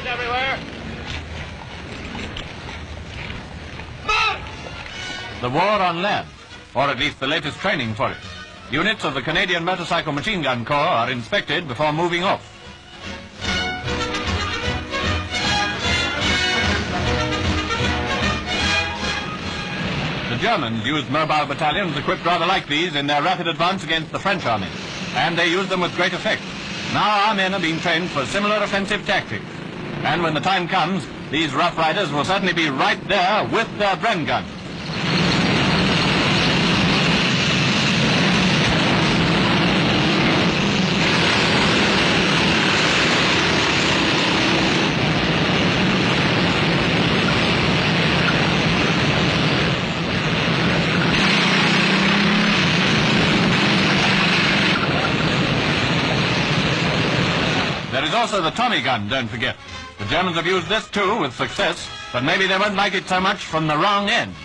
Boys everywhere. The war on land, or at least the latest training for it. Units of the Canadian Motorcycle Machine Gun Corps are inspected before moving off. The Germans used mobile battalions equipped rather like these in their rapid advance against the French army, and they used them with great effect. Now our men are being trained for similar offensive tactics, and when the time comes, these Rough Riders will certainly be right there with their Bren guns. There is also the Tommy gun, don't forget. The Germans have used this too with success, but maybe they won't like it so much from the wrong end.